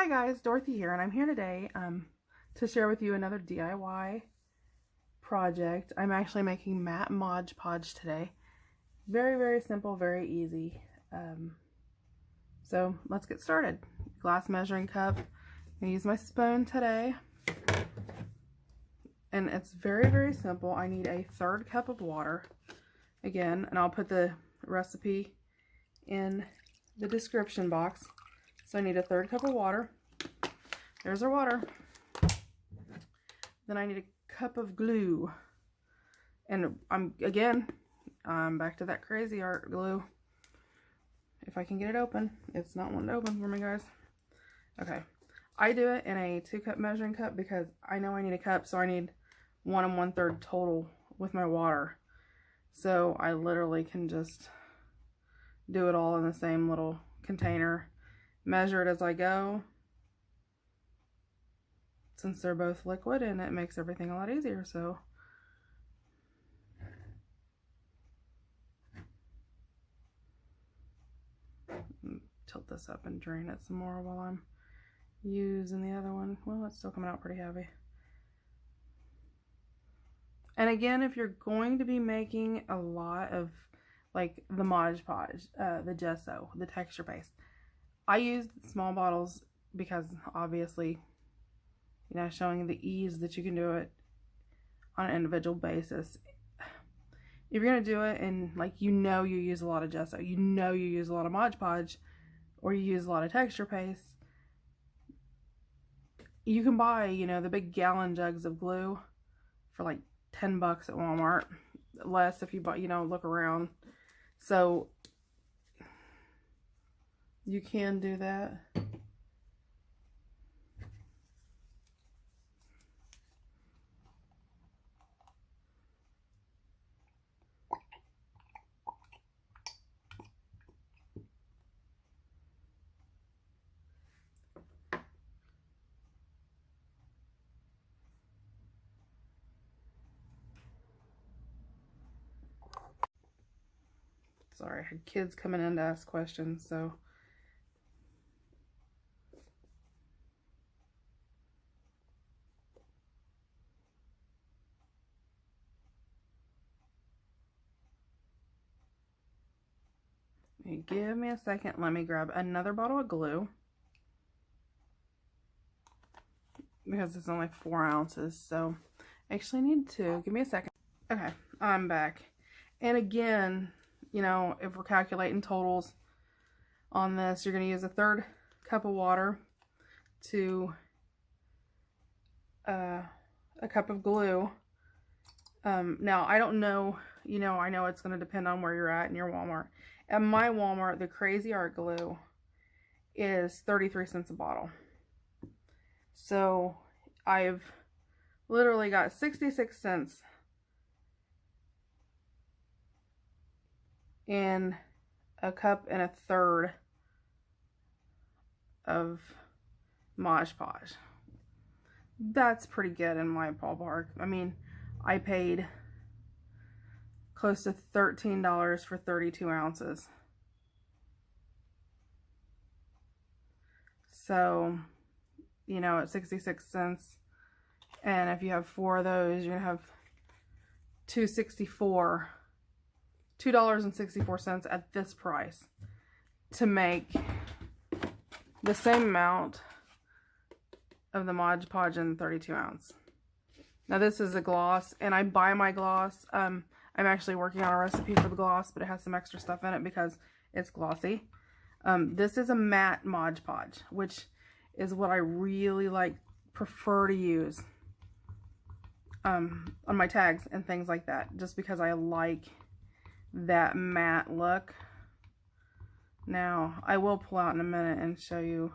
Hi guys, Dorothy here, and I'm here today to share with you another DIY project. I'm actually making Matte Modge Podge today. Very, very simple, very easy. So let's get started. Glass measuring cup. I'm going to use my spoon today. And it's very, very simple. I need a 1/3 cup of water. Again, and I'll put the recipe in the description box. So I need a 1/3 cup of water. There's our water. Then I need a cup of glue. And I'm back to that crazy art glue. If I can get it open. It's not wanting to open for me, guys. Okay. I do it in a 2-cup measuring cup because I know I need a cup, so I need 1 1/3 total with my water. So I literally can just do it all in the same little container. Measure it as I go, since they're both liquid, and it makes everything a lot easier. So tilt this up and drain it some more while I'm using the other one. Well, it's still coming out pretty heavy. And again, if you're going to be making a lot of like the Modge Podge, the gesso, the texture paste, I use small bottles because obviously, you know, showing the ease that you can do it on an individual basis. If you're going to do it and like, you use a lot of gesso, you use a lot of Modge Podge, or you use a lot of texture paste, you can buy, you know, the big gallon jugs of glue for like $10 at Walmart. Less if you buy, you know, look around. So you can do that. Sorry, I had kids coming in to ask questions, so. Give me a second. Let me grab another bottle of glue, because it's only 4 ounces, so I actually need 2. Give me a second. Okay, I'm back. And again, you know, if we're calculating totals on this, you're going to use a 1/3 cup of water to a cup of glue. Now, I don't know, you know, I know it's going to depend on where you're at in your Walmart. At my Walmart, the Crazy Art glue is 33 cents a bottle. So I've literally got 66 cents in a cup and a 1/3 of Modge Podge. That's pretty good in my ballpark. I mean, I paid close to $13 for 32 ounces. So, you know, at 66 cents, and if you have 4 of those, you're gonna have $2.64 at this price to make the same amount of the Modge Podge in 32 ounce. Now this is a gloss, and I buy my gloss. I'm actually working on a recipe for the gloss, but it has some extra stuff in it because it's glossy. This is a matte Modge Podge, which is what I really prefer to use on my tags and things like that, just because I like that matte look. Now, I will pull out in a minute and show you,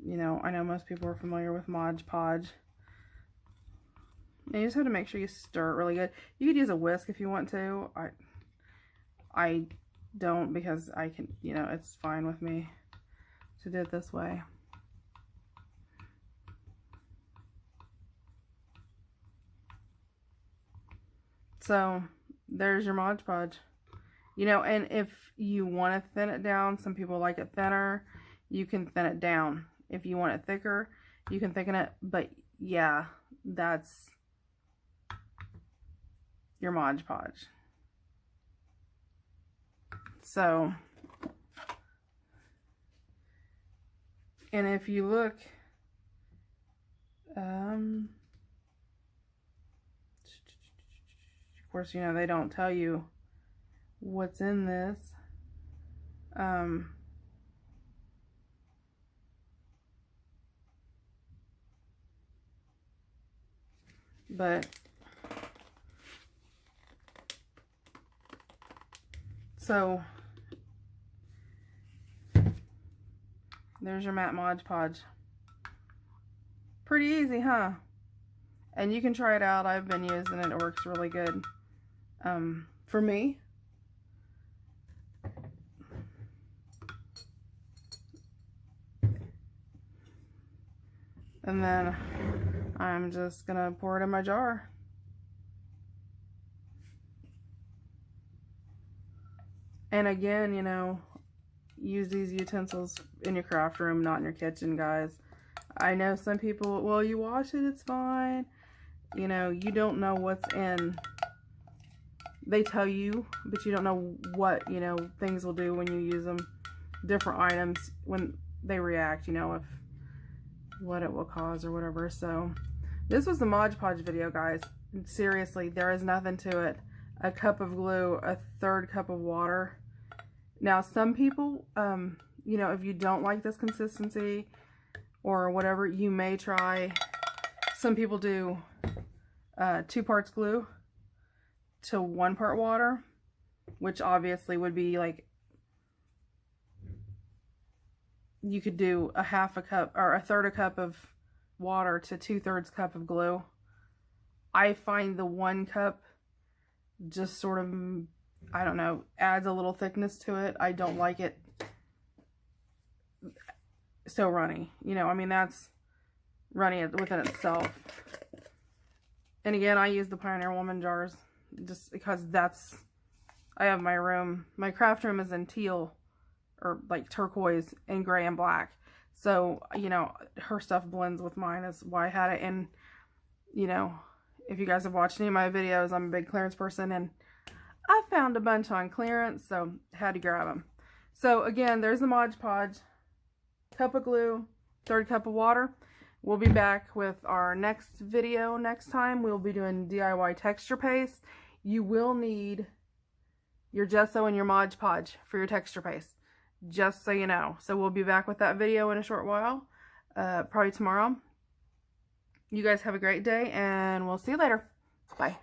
you know, I know most people are familiar with Modge Podge. And you just have to make sure you stir it really good. You could use a whisk if you want to. I don't, because I can, you know, it's fine with me to do it this way. So there's your Modge Podge. You know, and if you want to thin it down, some people like it thinner. you can thin it down. If you want it thicker, you can thicken it. But yeah, that's your Modge Podge. So, and if you look, of course, you know, they don't tell you what's in this. But so there's your Matte Modge Podge. Pretty easy, huh? And you can try it out. I've been using it. It works really good for me. And then I'm just gonna pour it in my jar. And again, you know, use these utensils in your craft room, not in your kitchen, guys. I know some people, well, you wash it, it's fine. You know, you don't know what's in. They tell you, but you don't know what, you know, things will do when you use them. Different items, when they react, you know, if what it will cause or whatever. So this was the Modge Podge video, guys. Seriously, there is nothing to it. A cup of glue, a third cup of water. Now, some people, you know, if you don't like this consistency or whatever, you may try, some people do 2 parts glue to 1 part water, which obviously would be like, you could do a half a cup or a third a cup of water to 2/3 cup of glue. I find the 1 cup just sort of, I don't know, adds a little thickness to it. I don't like it so runny. You know, I mean, that's runny within itself. And again, I use the Pioneer Woman jars just because that's, I have my room, my craft room is in teal or like turquoise and gray and black. So, you know, her stuff blends with mine, is why I had it. And, you know, if you guys have watched any of my videos, I'm a big clearance person, and I found a bunch on clearance, so had to grab them. So again, there's the Modge Podge, cup of glue, 1/3 cup of water. We'll be back with our next video next time. We'll be doing DIY texture paste. You will need your gesso and your Modge Podge for your texture paste, just so you know. So we'll be back with that video in a short while, probably tomorrow. You guys have a great day, and we'll see you later. Bye.